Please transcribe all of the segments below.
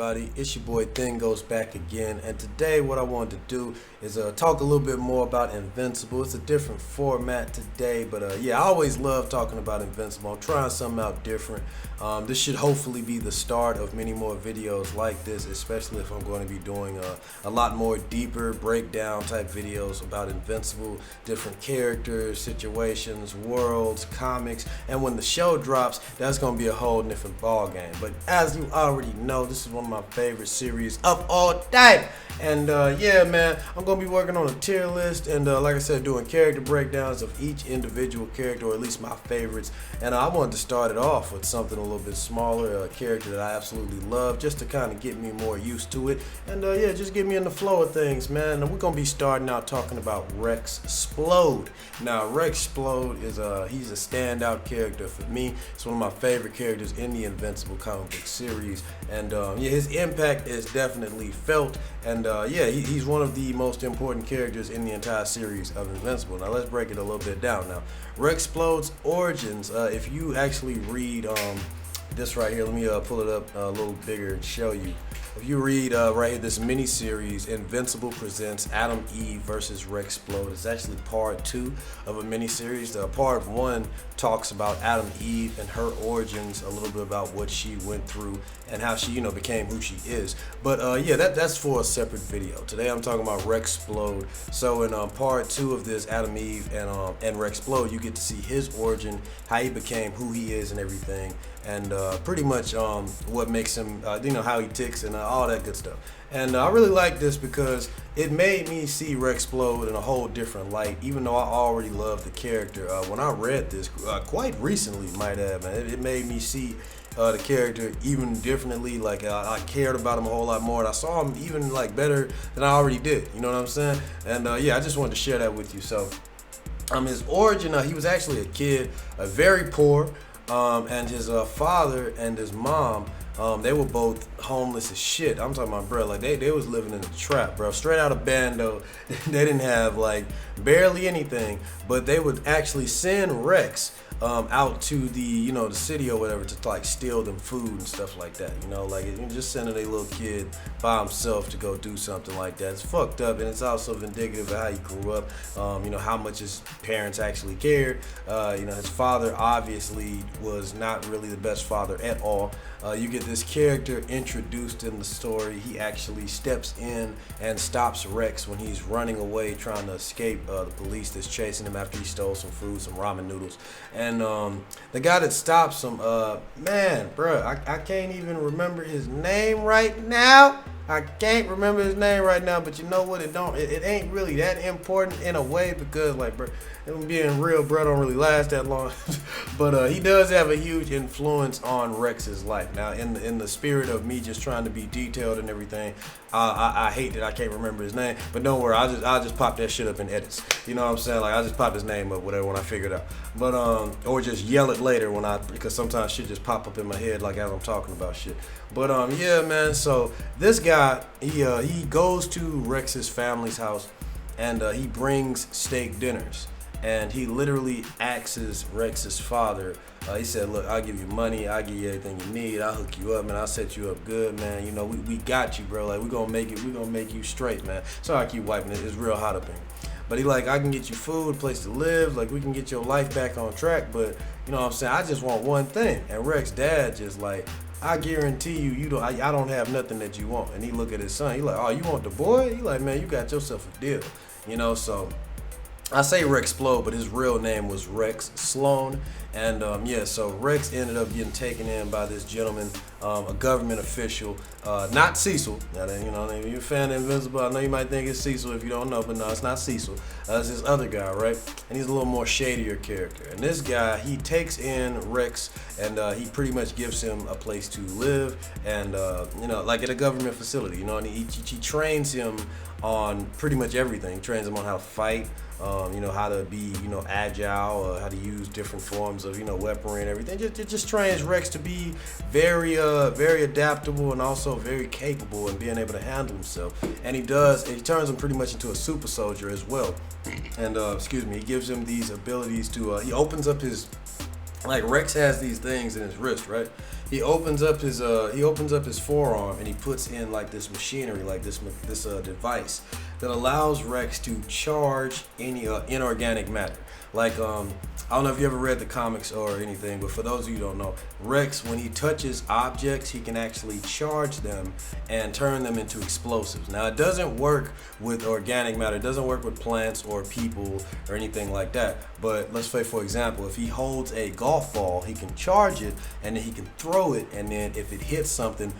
everybody? It's your boy Thing Goes back again, and today what I wanted to do is talk a little bit more about Invincible. It's a different format today, but yeah, I always love talking about Invincible. I'm trying something out different. This should hopefully be the start of many more videos like this, especially if I'm going to be doing a lot more deeper breakdown type videos about Invincible, different characters, situations, worlds, comics, and when the show drops, that's going to be a whole different ball game. But as you already know, this is one of my favorite series of all time. And yeah, man, I'm going to be working on a tier list and like I said, doing character breakdowns of each individual character, or at least my favorites. And I wanted to start it off with something a little bit smaller, a character that I absolutely love, just to kind of get me more used to it. And yeah, just get me in the flow of things, man. And we're going to be starting out talking about Rex Splode. Now, Rex Splode is he's a standout character for me. It's one of my favorite characters in the Invincible comic book series. And yeah, his impact is definitely felt. And yeah, he's one of the most important characters in the entire series of Invincible. Now let's break it a little bit down. Now, Rex Splode's origins, if you actually read this right here, let me pull it up a little bigger and show you. If you read right here, this mini-series, Invincible presents Adam Eve versus Rex Splode. It's actually part 2 of a mini-series. Part 1 talks about Adam Eve and her origins, a little bit about what she went through and how she, became who she is. But yeah, that's for a separate video. Today I'm talking about Rex Splode. So in part 2 of this, Adam Eve and Rex Splode, you get to see his origin, how he became who he is and everything, and pretty much what makes him, how he ticks and all that good stuff. And I really like this because it made me see Rex Splode in a whole different light, even though I already loved the character. When I read this, quite recently, might have, man, it made me see the character even differently. Like I cared about him a whole lot more, and I saw him even like better than I already did. You know what I'm saying? And yeah, I just wanted to share that with you. So his origin, he was actually a kid, very poor. And his father and his mom, they were both homeless as shit. I'm talking about, bro, like they was living in a trap, bro. Straight out of Bando. They didn't have like barely anything, but they would actually send Rex out to the the city or whatever to like steal them food and stuff like that. Like just sending a little kid by himself to go do something like that. It's fucked up, and it's also indicative of how he grew up. How much his parents actually cared. His father obviously was not really the best father at all. You get this character introduced in the story. He actually steps in and stops Rex when he's running away trying to escape the police that's chasing him after he stole some food, some ramen noodles. And the guy that stops him, man, bro, I can't even remember his name right now. I can't remember his name right now, but you know what? It ain't really that important in a way, because like, bro, being real, bro, don't really last that long. But he does have a huge influence on Rex's life. Now, in the spirit of me just trying to be detailed and everything, I hate that I can't remember his name. But don't worry, I'll just pop that shit up in edits. You know what I'm saying? Like, I'll just pop his name up, whatever, when I figure it out. But or just yell it later because sometimes shit just pop up in my head like as I'm talking about shit. But yeah, man. So this guy, he goes to Rex's family's house, and he brings steak dinners. And he literally asks Rex's father, he said, look, I'll give you money, I'll give you everything you need, I'll hook you up, man, I'll set you up good, man. We got you, bro. Like, we're gonna make you straight, man. Sorry I keep wiping it, it's real hot up here. But he like, I can get you food, place to live, like we can get your life back on track, but you know what I'm saying, I just want one thing. And Rex's dad just like, I guarantee you, I don't have nothing that you want. And he look at his son, he like, oh, you want the boy? He like, man, you got yourself a deal. So I say Rex Splode, but his real name was Rex Sloan. And yeah, so Rex ended up getting taken in by this gentleman, a government official, not Cecil. Now, if you're a fan of Invincible, I know you might think it's Cecil if you don't know, but no, it's not Cecil. It's this other guy, right? And he's a little more shadier character. And this guy, he takes in Rex, and he pretty much gives him a place to live, and like at a government facility, and he trains him on pretty much everything. He trains him on how to fight, how to be, agile, how to use different forms of, weaponry and everything. Just trains Rex to be very adaptable and also very capable in being able to handle himself. And he turns him pretty much into a super soldier as well. And, he gives him these abilities to, he opens up his, like Rex has these things in his wrist, right? he opens up his forearm and he puts in like this machinery, like this device that allows Rex to charge any inorganic matter. Like I don't know if you ever read the comics or anything, but for those of you who don't know, Rex, when he touches objects, he can actually charge them and turn them into explosives. Now, it doesn't work with organic matter. It doesn't work with plants or people or anything like that. But let's say, for example, if he holds a golf ball, he can charge it and then he can throw it, and then if it hits something,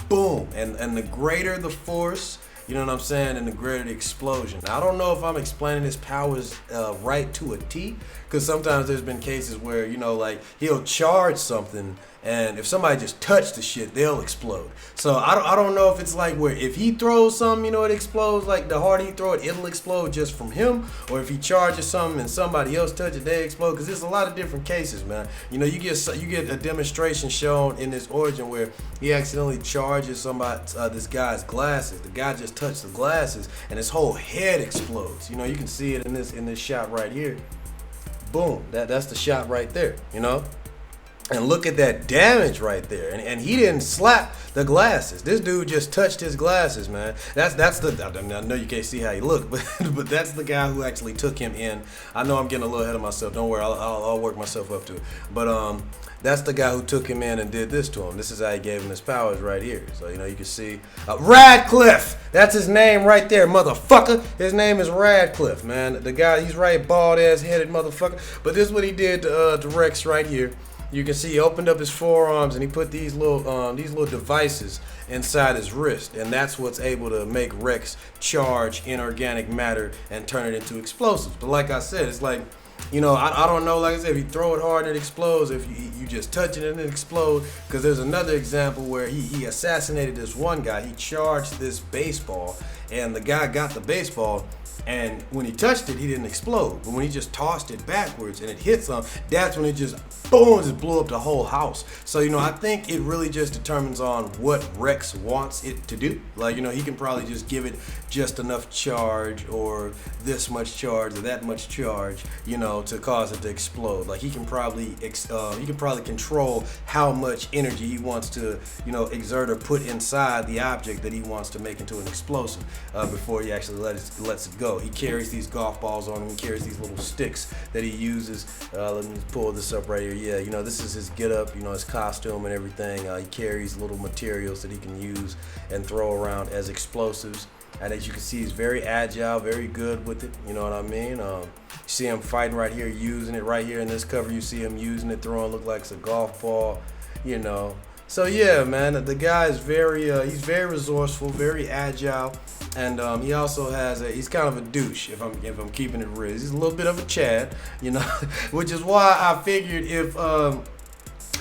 boom. And the greater the force, you know what I'm saying, and the greater the explosion. Now, I don't know if I'm explaining his powers right to a T, because sometimes there's been cases where, you know, like he'll charge something, and if somebody just touched the shit, they'll explode. So I don't know if it's like where if he throws something, you know, it explodes. Like the harder he throw it, it'll explode just from him, or if he charges something and somebody else touch it, they explode. Because there's a lot of different cases, man. You know, you get a demonstration shown in this origin where he accidentally charges somebody this guy's glasses. The guy just touched the glasses, and his whole head explodes. You know, you can see it in this shot right here. Boom. That's the shot right there. You know. And look at that damage right there. And he didn't slap the glasses. This dude just touched his glasses, man. That's the, I know you can't see how he looked, but that's the guy who actually took him in. I know I'm getting a little ahead of myself. Don't worry, I'll work myself up to it. But that's the guy who took him in and did this to him. This is how he gave him his powers right here. So, you know, you can see Radcliffe. That's his name right there, motherfucker. His name is Radcliffe, man. The guy, he's right, bald-ass headed motherfucker. But this is what he did to Rex right here. You can see he opened up his forearms and he put these little devices inside his wrist, and that's what's able to make Rex charge inorganic matter and turn it into explosives. But like I said, it's like, you know, I don't know, like I said, if you throw it hard and it explodes, if you just touch it and it explodes. Because there's another example where he assassinated this one guy. He charged this baseball, and the guy got the baseball, and when he touched it, he didn't explode. But when he just tossed it backwards and it hit something, that's when it just, boom, just blew up the whole house. So, you know, I think it really just determines on what Rex wants it to do. Like, you know, he can probably just give it just enough charge, or this much charge, or that much charge, you know, to cause it to explode. Like, he can probably control how much energy he wants to, you know, exert or put inside the object that he wants to make into an explosive before he actually lets it go. He carries these golf balls on him. He carries these little sticks that he uses. Let me pull this up right here. Yeah, you know, this is his get-up, you know, his costume and everything. He carries little materials that he can use and throw around as explosives. And as you can see, he's very agile, very good with it. You know what I mean? You see him fighting right here, using it right here in this cover. You see him using it, throwing, look like it's a golf ball, you know. So yeah, man, the guy is he's very resourceful, very agile, and he also has he's kind of a douche, if I'm keeping it real. He's a little bit of a Chad, you know, which is why I figured if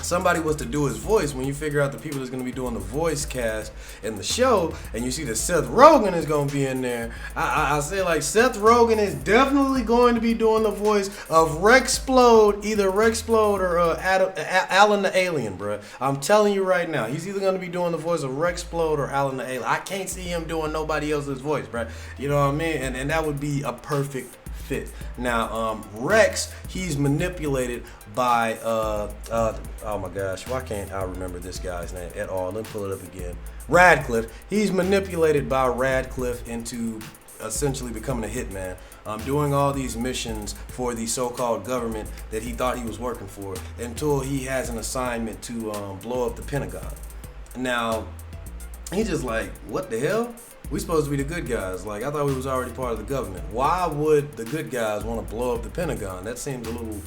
somebody was to do his voice, when you figure out the people that's going to be doing the voice cast in the show, and you see that Seth Rogen is going to be in there, I say, like, Seth Rogen is definitely going to be doing the voice of Rexplode, either Rexplode or Alan the Alien, bro. I'm telling you right now, he's either going to be doing the voice of Rexplode or Alan the Alien. I can't see him doing nobody else's voice, bro. You know what I mean? And that would be a perfect fit. Now, Rex, he's manipulated by oh my gosh, why can't I remember this guy's name at all? Let me pull it up again. Radcliffe. He's manipulated by Radcliffe into essentially becoming a hitman, doing all these missions for the so-called government that he thought he was working for, until he has an assignment to blow up the Pentagon. Now, he's just like, what the hell? We supposed to be the good guys. Like, I thought we was already part of the government. Why would the good guys want to blow up the Pentagon? That seemed a little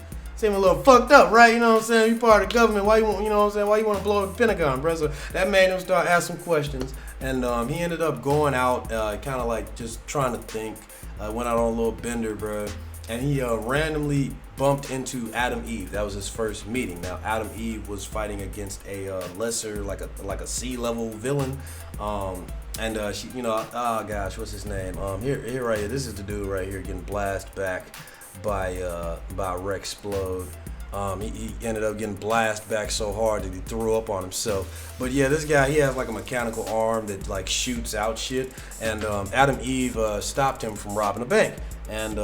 fucked up, right? You know what I'm saying? You part of the government. Why you want, you know what I'm saying? Why you want to blow up the Pentagon, bro? So that made him start asking questions, and he ended up going out, kind of like just trying to think. Went out on a little bender, bro, and he randomly bumped into Adam Eve. That was his first meeting. Now, Adam Eve was fighting against a lesser, like a C-level villain. And she, you know, oh gosh, what's his name? Here right here. This is the dude right here getting blasted back by Rex Splode. He ended up getting blasted back so hard that he threw up on himself. But yeah, this guy, he has like a mechanical arm that like shoots out shit. And Adam Eve stopped him from robbing a bank. And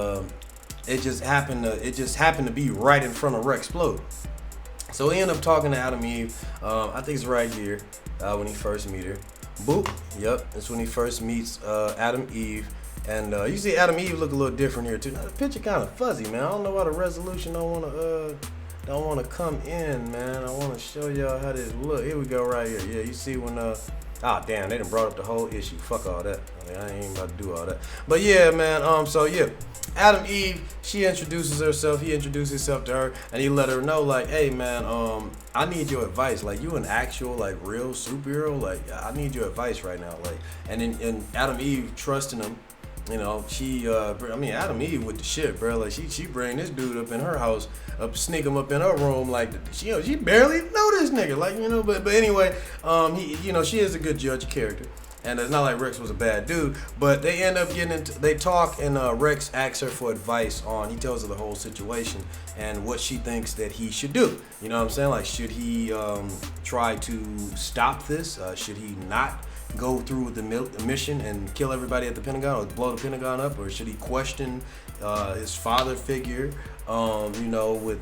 it just happened to be right in front of Rex Splode. So he ended up talking to Adam Eve. I think it's right here when he first meet her. Boop. Yep, that's when he first meets Adam Eve. And you see Adam Eve look a little different here too. Now the picture kind of fuzzy, man. I don't know why the resolution don't want to come in, man. I want to show y'all how this look. Here we go, right here. Yeah, you see when damn, they done brought up the whole issue. Fuck all that. I ain't about to do all that. But yeah, man. So yeah, Adam Eve, she introduces herself. He introduces himself to her, and he let her know, like, hey, man, I need your advice. Like, you an actual, like, real superhero. Like, I need your advice right now. Like, and Adam Eve trusting him. You know, she, Adam Eve with the shit, bro. Like, she bring this dude up in her house, sneak him up in her room. Like, she barely know this nigga. Like, you know, but anyway, she is a good judge of character. And it's not like Rex was a bad dude, but they end up they talk, and Rex asks her for advice he tells her the whole situation and what she thinks that he should do. You know what I'm saying? Like, should he try to stop this? Should he not go through with the mission and kill everybody at the Pentagon or blow the Pentagon up? Or should he question his father figure? With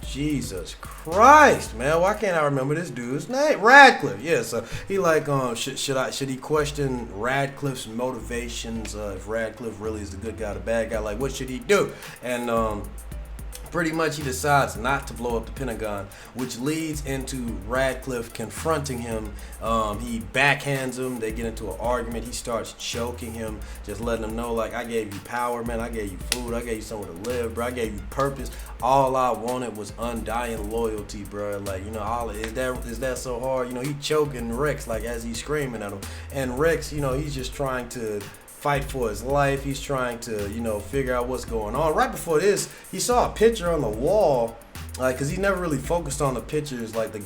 Jesus Christ, man, why can't I remember this dude's name? Radcliffe. Yeah, so he like, should he question Radcliffe's motivations? If Radcliffe really is the good guy, the bad guy, like what should he do? And pretty much he decides not to blow up the Pentagon, which leads into Radcliffe confronting him. He backhands him. They get into an argument. He starts choking him, just letting him know, like, I gave you power, man. I gave you food. I gave you somewhere to live, bro. I gave you purpose. All I wanted was undying loyalty, bro. Like, is that so hard? He choking Rex, like, as he's screaming at him. And Rex, he's just trying to fight for his life. He's trying to, figure out what's going on. Right before this, he saw a picture on the wall, like, cause he never really focused on the pictures, like the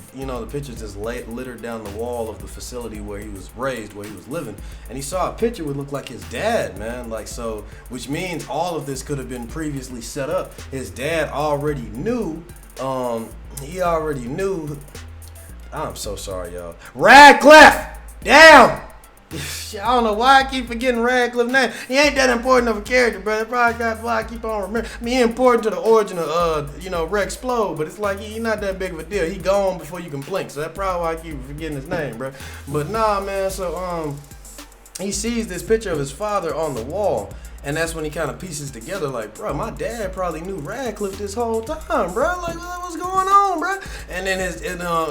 pictures just littered down the wall of the facility where he was raised, where he was living, and he saw a picture would look like his dad, man. Like, so, which means all of this could have been previously set up. His dad already knew. He already knew. I'm so sorry, y'all. Radcliffe, damn. I don't know why I keep forgetting Radcliffe's name. He ain't that important of a character, but probably got why I keep on remembering. I mean, he important to the origin of Rex Splode, but it's like he not that big of a deal. He gone before you can blink, so that's probably why I keep forgetting his name, bro. But nah, man. So he sees this picture of his father on the wall. And that's when he kind of pieces together, like, bro, my dad probably knew Radcliffe this whole time, bro. Like, what's going on, bro? And then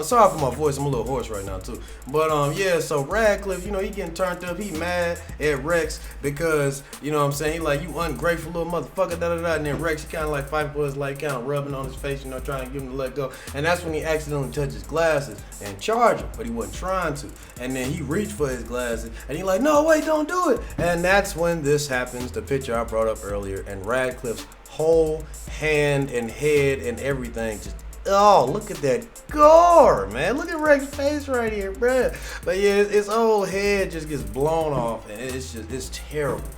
sorry for my voice, I'm a little hoarse right now, too. But, yeah, so Radcliffe, he getting turned up. He mad at Rex because, you know what I'm saying? He like, you ungrateful little motherfucker, da-da-da. And then Rex, he kind of like fighting for his life, kind of rubbing on his face, trying to get him to let go. And that's when he accidentally touched his glasses and charged him, but he wasn't trying to. And then he reached for his glasses, and he like, no, wait, don't do it. And that's when this happens. The picture I brought up earlier, and Radcliffe's whole hand and head and everything just, oh, look at that gore, man. Look at Rex's face right here, bruh. But yeah, his whole head just gets blown off, and it's terrible,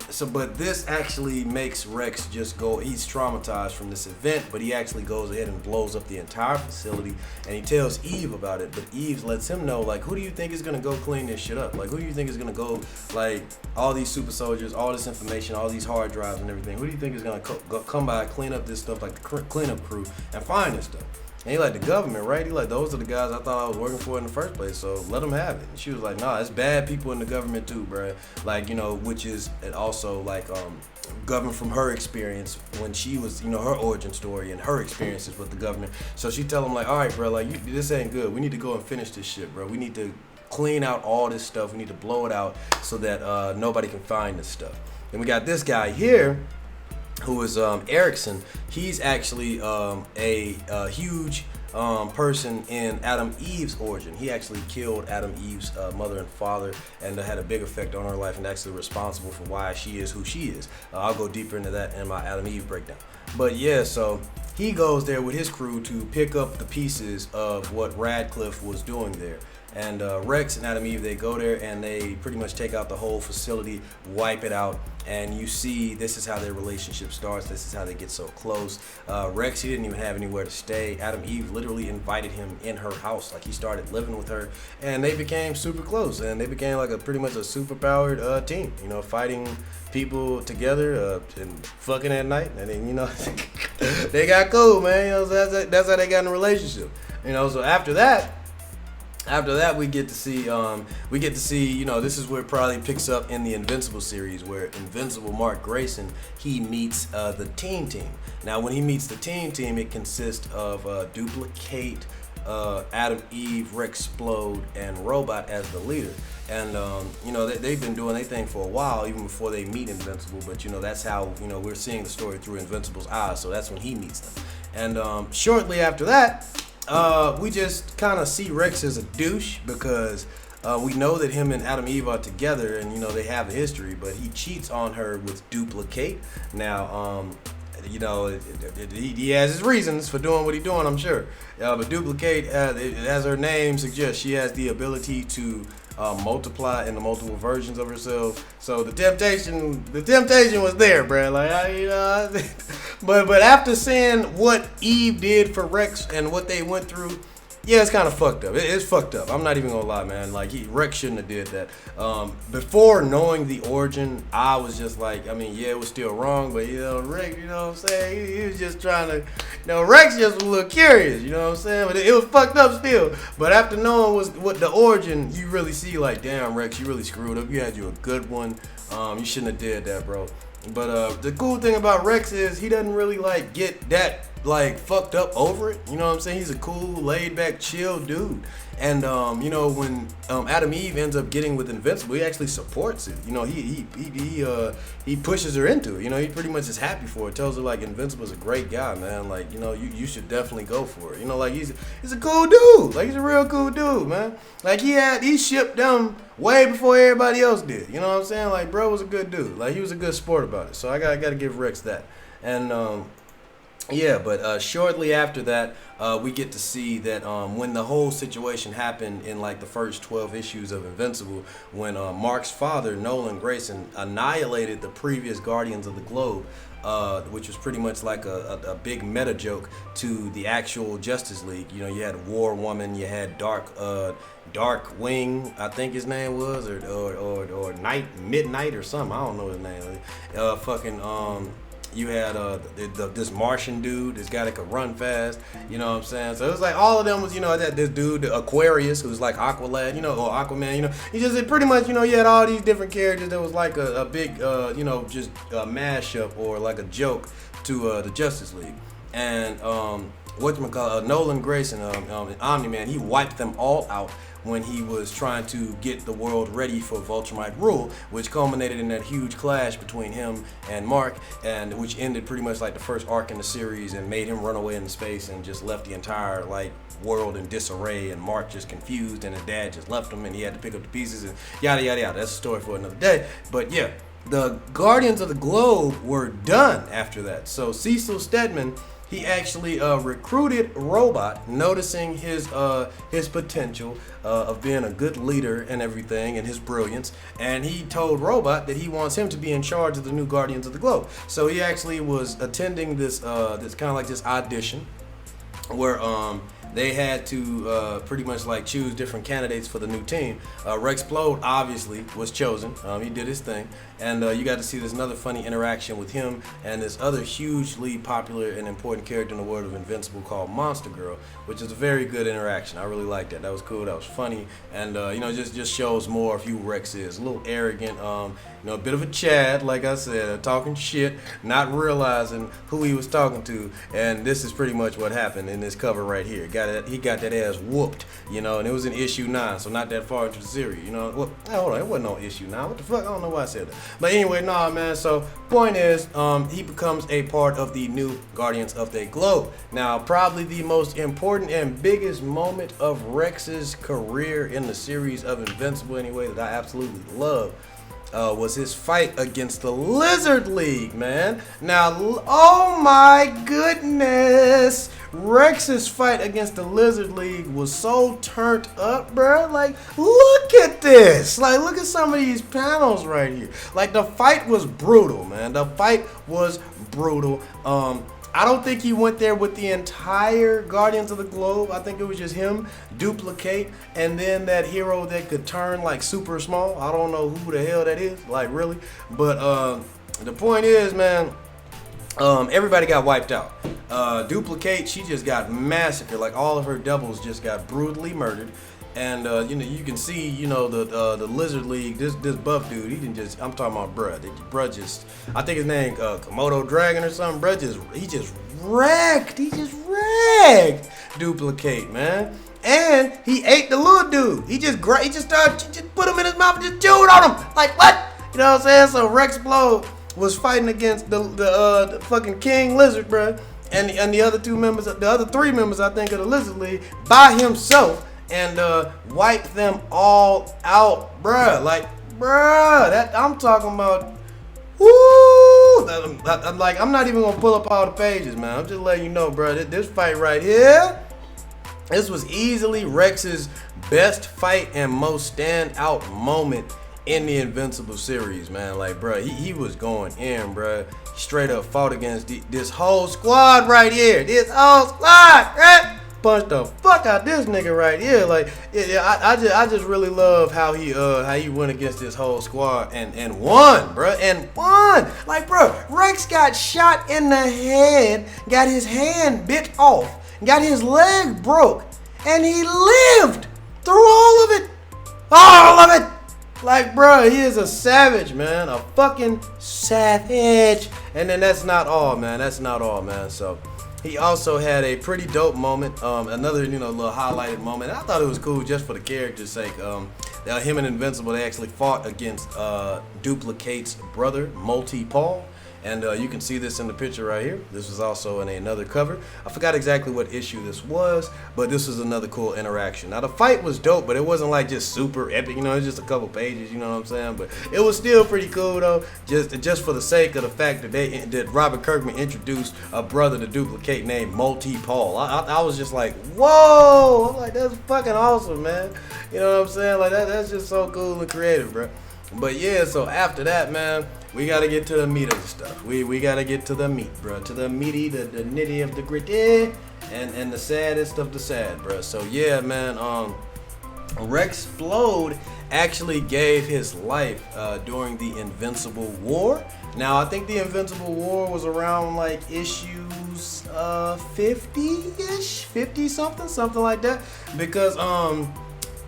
So, but this actually makes Rex just go, he's traumatized from this event, but he actually goes ahead and blows up the entire facility, and he tells Eve about it, but Eve lets him know, like, who do you think is going to go clean this shit up? Like, who do you think is going to go, like, all these super soldiers, all this information, all these hard drives and everything, who do you think is going to come by, clean up this stuff, like the cleanup crew, and find this stuff? And he like, the government, right? He like, those are the guys I thought I was working for in the first place, so let them have it. And she was like, nah, it's bad people in the government too, bro. Like, which is also like government from her experience when she was, her origin story and her experiences with the government. So she tell him like, all right, bro, like this ain't good. We need to go and finish this shit, bro. We need to clean out all this stuff. We need to blow it out so that nobody can find this stuff. And we got this guy here, who is Erickson. He's actually a huge person in Adam Eve's origin. He actually killed Adam Eve's mother and father, and had a big effect on her life, and actually responsible for why she is who she is. I'll go deeper into that in my Adam Eve breakdown. But yeah, so he goes there with his crew to pick up the pieces of what Radcliffe was doing there. And Rex and Adam Eve, they go there and they pretty much take out the whole facility, wipe it out. And you see, this is how their relationship starts. This is how they get so close. Rex, he didn't even have anywhere to stay. Adam Eve literally invited him in her house. Like, he started living with her, and they became super close. And they became like pretty much a superpowered team. You know, fighting people together and fucking at night. And then, you know, they got cool, man. You know, so that's how they got in a relationship. You know, so after that, we get to see, you know, this is where it probably picks up in the Invincible series, where Invincible Mark Grayson, he meets the Team. Now, when he meets the Team, it consists of Duplicate, Adam Eve, Rex Splode, and Robot as the leader. And, you know, they've been doing their thing for a while, even before they meet Invincible. But, you know, that's how, you know, we're seeing the story through Invincible's eyes. So that's when he meets them. And shortly after that, we just kind of see Rex as a douche, because we know that him and Adam Eve are together, and, you know, they have a history, but he cheats on her with Duplicate. Now, you know, he has his reasons for doing what he's doing, I'm sure. But Duplicate, as her name suggests, she has the ability to multiply into multiple versions of herself. So the temptation was there, bro. Like, you know, but after seeing what Eve did for Rex and what they went through, yeah, it's kind of fucked up. It's fucked up. I'm not even gonna lie, man. Like, Rex shouldn't have did that. Before knowing the origin, I was just like, I mean, yeah, it was still wrong, but, you know, Rex, you know what I'm saying? He was just trying to, you know, Rex just was a little curious, you know what I'm saying? But it was fucked up still. But after knowing what the origin, you really see, like, damn, Rex, you really screwed up. You had you a good one. You shouldn't have did that, bro. But the cool thing about Rex is he doesn't really, like, get that, like, fucked up over it. You know what I'm saying? He's a cool, laid back, chill dude. And you know, when Adam Eve ends up getting with Invincible, he actually supports it. You know, he pushes her into it. You know, he pretty much is happy for it. Tells her, like, Invincible's a great guy, man. Like, you know, you should definitely go for it. You know, like, he's a cool dude. Like, he's a real cool dude, man. Like, he shipped them way before everybody else did. You know what I'm saying? Like, bro was a good dude. Like, he was a good sport about it. So I gotta give Rex that. And yeah, but shortly after that, we get to see that when the whole situation happened in, like, the first 12 issues of Invincible, when Mark's father, Nolan Grayson, annihilated the previous Guardians of the Globe, which was pretty much like a big meta joke to the actual Justice League. You know, you had War Woman, you had Dark Wing, I think his name was, or Midnight or something. I don't know his name. You had this Martian dude, this guy that could run fast, you know what I'm saying? So it was like all of them was, you know, this dude, Aquarius, who's like Aqualad, you know, or Aquaman, you know. He just pretty much, you know, you had all these different characters that was like a big, you know, just a mashup or like a joke to the Justice League. And Nolan Grayson, Omni-Man, he wiped them all out when he was trying to get the world ready for Vulturite rule, which culminated in that huge clash between him and Mark, and which ended pretty much like the first arc in the series and made him run away into space and just left the entire, like, world in disarray, and Mark just confused, and his dad just left him, and he had to pick up the pieces, and yada yada yada. That's a story for another day. But yeah, the Guardians of the Globe were done after that. So Cecil Stedman, he actually recruited Robot, noticing his potential of being a good leader and everything, and his brilliance. And he told Robot that he wants him to be in charge of the new Guardians of the Globe. So he actually was attending this kind of like this audition, where they had to pretty much like choose different candidates for the new team. Rexplode obviously was chosen. He did his thing, and you got to see this another funny interaction with him and this other hugely popular and important character in the world of Invincible called Monster Girl, which is a very good interaction. I really liked that. That was cool. That was funny, and you know, just shows more of who Rex is. A little arrogant, you know, a bit of a Chad, like I said, talking shit, not realizing who he was talking to, and this is pretty much what happened in this cover right here. He got that ass whooped, you know, and it was in issue 9, so not that far into the series, you know. Well, hold on, it wasn't no issue 9. What the fuck? I don't know why I said that. But anyway, nah, man. So point is, he becomes a part of the new Guardians of the Globe. Now, probably the most important and biggest moment of Rex's career in the series of Invincible, anyway, that I absolutely love, was his fight against the Lizard League, man. Now, oh my goodness, Rex's fight against the Lizard League was so turned up, bro. Like, look at this. Like, look at some of these panels right here. Like, the fight was brutal, man. The fight was brutal. I don't think he went there with the entire Guardians of the Globe. I think it was just him, Duplicate, and then that hero that could turn like super small. I don't know who the hell that is, like really. But the point is, man, everybody got wiped out. Duplicate, she just got massacred. Like all of her doubles just got brutally murdered. And you know, you can see, you know, the Lizard League, this buff dude, he didn't just, I'm talking about bruh just, I think his name Komodo Dragon or something, bruh he just wrecked Duplicate, man. And he ate the little dude. He just put him in his mouth and just chewed on him. Like what? You know what I'm saying? So Rex Splode was fighting against the fucking King Lizard, bruh, and the other two members, the other three members, I think, of the Lizard League by himself. And wipe them all out, bruh. Like, bruh, that I'm talking about. Woo! I'm not even gonna pull up all the pages, man. I'm just letting you know, bruh. This fight right here, this was easily Rex's best fight and most standout moment in the Invincible series, man. Like, bruh, he was going in, bruh. Straight up fought against this whole squad right here. This whole squad, right? Punched the fuck out this nigga right here. Like, yeah, I just really love how he went against this whole squad and won, bro, and won. Like, bro, Rex got shot in the head, got his hand bit off, got his leg broke, and he lived through all of it. Like, bro, he is a savage, man, a fucking savage. And then that's not all, man. So he also had a pretty dope moment, another, you know, little highlighted moment. I thought it was cool just for the character's sake. Him and Invincible, they actually fought against Duplicate's brother, Multi-Paul. And you can see this in the picture right here. This was also in another cover. I forgot exactly what issue this was, but this was another cool interaction. Now, the fight was dope, but it wasn't like just super epic. You know, it was just a couple pages, you know what I'm saying? But it was still pretty cool, though, just for the sake of the fact that Robert Kirkman introduced a brother to Duplicate named Multi-Paul. I was just like, whoa! I'm like, that's fucking awesome, man. You know what I'm saying? Like, that's just so cool and creative, bro. But yeah, so after that, man, we gotta get to the meat of the stuff. We gotta get to the meat, bro. To the meaty, the nitty of the gritty, and the saddest of the sad, bro. So yeah, man, Rex Splode actually gave his life during the Invincible War. Now, I think the Invincible War was around like issues 50-ish, 50-something like that, because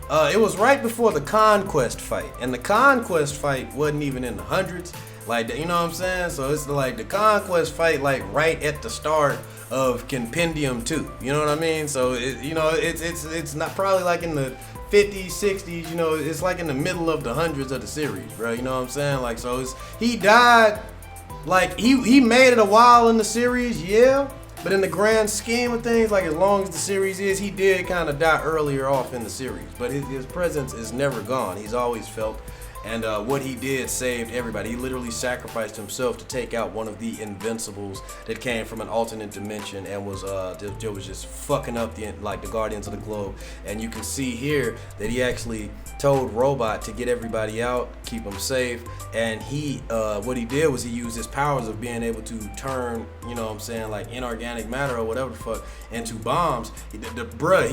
it was right before the Conquest fight, and the Conquest fight wasn't even in the hundreds, like, you know what I'm saying? So it's like the Conquest fight, like right at the start of Compendium 2, you know what I mean? So it's not probably like in the 50s, 60s, you know, it's like in the middle of the hundreds of the series, bro. You know what I'm saying? Like, so he died, like he made it a while in the series, yeah. But in the grand scheme of things, like as long as the series is, he did kind of die earlier off in the series. But his presence is never gone. He's always felt. And what he did saved everybody. He literally sacrificed himself to take out one of the Invincibles that came from an alternate dimension and was just fucking up the Guardians of the Globe. And you can see here that he actually told Robot to get everybody out, keep them safe. And what he did was he used his powers of being able to turn, you know what I'm saying, like inorganic matter or whatever the fuck into bombs. He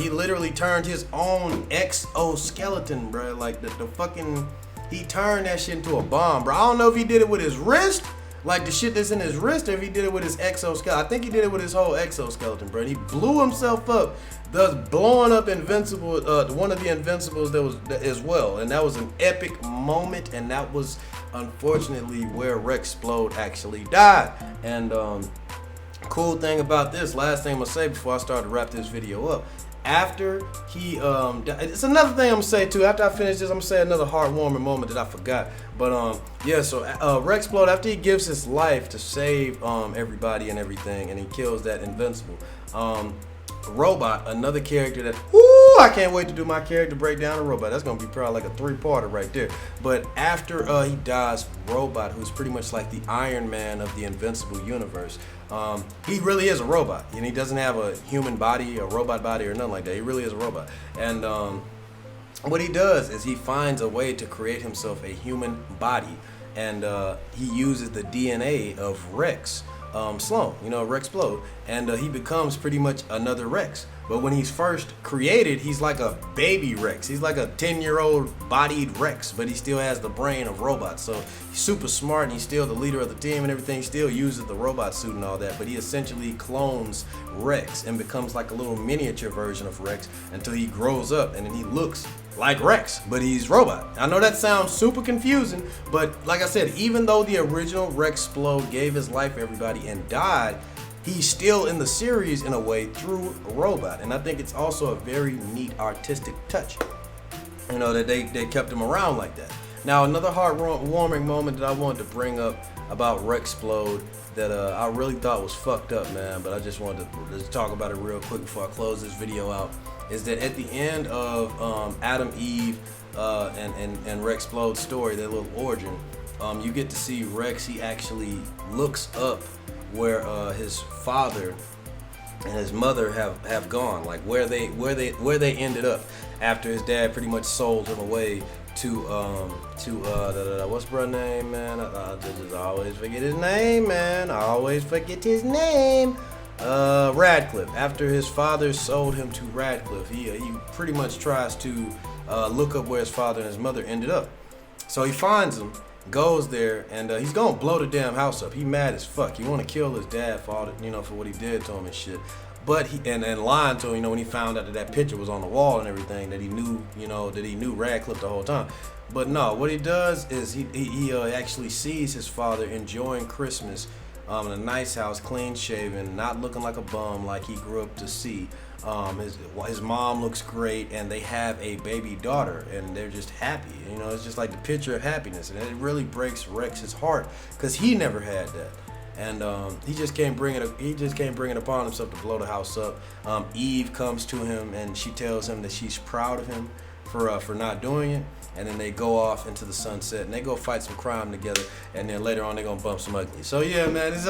literally turned his own exoskeleton, bruh. Like the fucking... He turned that shit into a bomb, bro. I don't know if he did it with his wrist, like the shit that's in his wrist, or if he did it with his exoskeleton. I think he did it with his whole exoskeleton, bro. He blew himself up, thus blowing up Invincible, one of the Invincibles that was as well. And that was an epic moment, and that was unfortunately where Rex Splode actually died. And cool thing about this, last thing I'm gonna say before I start to wrap this video up. After he, it's another thing I'm gonna say too. After I finish this, I'm gonna say another heartwarming moment that I forgot. But yeah. So Rex Splode, after he gives his life to save everybody and everything, and he kills that Invincible, Robot, another character that I can't wait to do my character breakdown of Robot. That's gonna be probably like a 3-parter right there. But after he dies, Robot, who's pretty much like the Iron Man of the Invincible universe, he really is a robot, and he doesn't have a human body, a robot body, or nothing like that. He really is a robot. And what he does is he finds a way to create himself a human body, and he uses the DNA of Rex Sloan, Rex Splode, and he becomes pretty much another Rex. But when he's first created, he's like a baby Rex. He's like a 10-year-old bodied Rex, but he still has the brain of robots. So he's super smart, and he's still the leader of the team and everything. He still uses the robot suit and all that, but he essentially clones Rex and becomes like a little miniature version of Rex until he grows up, and then he looks like Rex, but he's robot. I know that sounds super confusing, but like I said, even though the original Rex Splode gave his life to everybody and died, he's still in the series in a way through a robot. And I think it's also a very neat artistic touch, that they kept him around like that. Now, another heartwarming moment that I wanted to bring up about Rex Splode that I really thought was fucked up, man, but I just wanted to just talk about it real quick before I close this video out, is that at the end of Adam, Eve, and Rex Splode's story, their little origin, you get to see Rex. He actually looks up where his father and his mother have gone, like where they ended up after his dad pretty much sold him away to what's brother name, man? I just always forget his name, man. I always forget his name. Radcliffe. After his father sold him to Radcliffe, he pretty much tries to look up where his father and his mother ended up. So he finds them, goes there, and he's gonna blow the damn house up. He mad as fuck. He want to kill his dad for all for what he did to him and shit. But he and lying to him, when he found out that picture was on the wall and everything, that he knew Radcliffe the whole time. But no, what he does is he actually sees his father enjoying Christmas in a nice house, clean shaven, not looking like a bum like he grew up to see. His mom looks great, and they have a baby daughter, and they're just happy. It's just like the picture of happiness, and it really breaks Rex's heart because he never had that. And he just can't bring it upon himself to blow the house up. Eve comes to him, and she tells him that she's proud of him for not doing it. And then they go off into the sunset, and they go fight some crime together. And then later on, they're gonna bump some ugly. So yeah, man, it's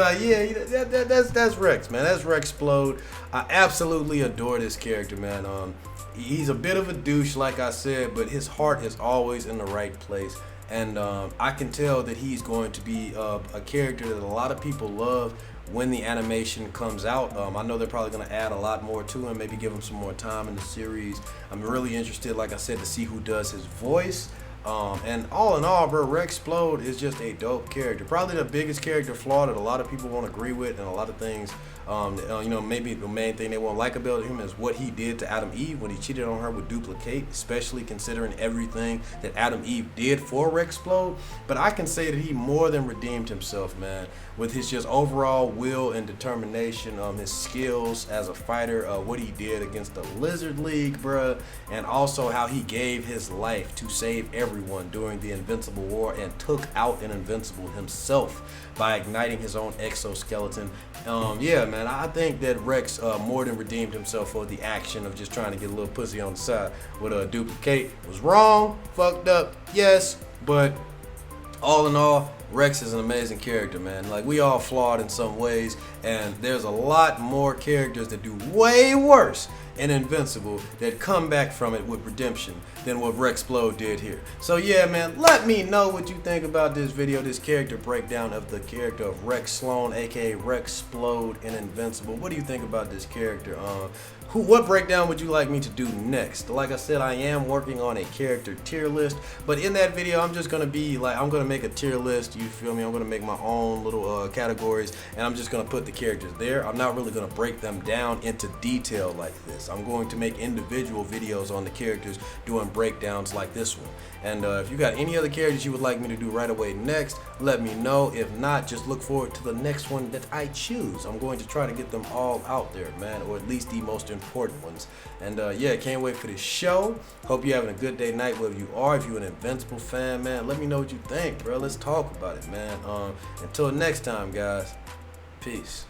that's Rex, man. That's Rex Splode. I absolutely adore this character, man. He's a bit of a douche, like I said, but his heart is always in the right place. And I can tell that he's going to be a character that a lot of people love when the animation comes out. I know they're probably going to add a lot more to him, maybe give him some more time in the series. I'm really interested, like I said, to see who does his voice. And all in all, bro, Rex Splode is just a dope character. Probably the biggest character flaw that a lot of people won't agree with, and a lot of things, maybe the main thing they won't like about him is what he did to Adam Eve when he cheated on her with Duplicate, especially considering everything that Adam Eve did for Rex Splode. But I can say that he more than redeemed himself, man, with his just overall will and determination, his skills as a fighter, what he did against the Lizard League, bruh, and also how he gave his life to save everyone during the Invincible War and took out an Invincible himself by igniting his own exoskeleton. Yeah, man, I think that Rex more than redeemed himself for the action of just trying to get a little pussy on the side with a Duplicate. Was wrong, fucked up, yes, but all in all, Rex is an amazing character, man. Like, we all flawed in some ways, and there's a lot more characters that do way worse in Invincible that come back from it with redemption than what Rex Splode did here. So yeah, man, let me know what you think about this video, this character breakdown of the character of Rex Sloan, aka Rex Splode in Invincible. What do you think about this character? What breakdown would you like me to do next? Like I said, I am working on a character tier list, but in that video, I'm just gonna be like, I'm gonna make a tier list. You feel me? I'm gonna make my own little categories, and I'm just gonna put the characters there. I'm not really gonna break them down into detail like this. I'm going to make individual videos on the characters doing breakdowns like this one. And if you got any other characters you would like me to do right away next, let me know. If not, just look forward to the next one that I choose. I'm going to try to get them all out there, man, or at least the most important ones. And yeah, can't wait for this show. Hope you're having a good day, night, wherever you are. If you're an Invincible fan, man, let me know what you think, bro. Let's talk about it, man. Until next time, guys. Peace.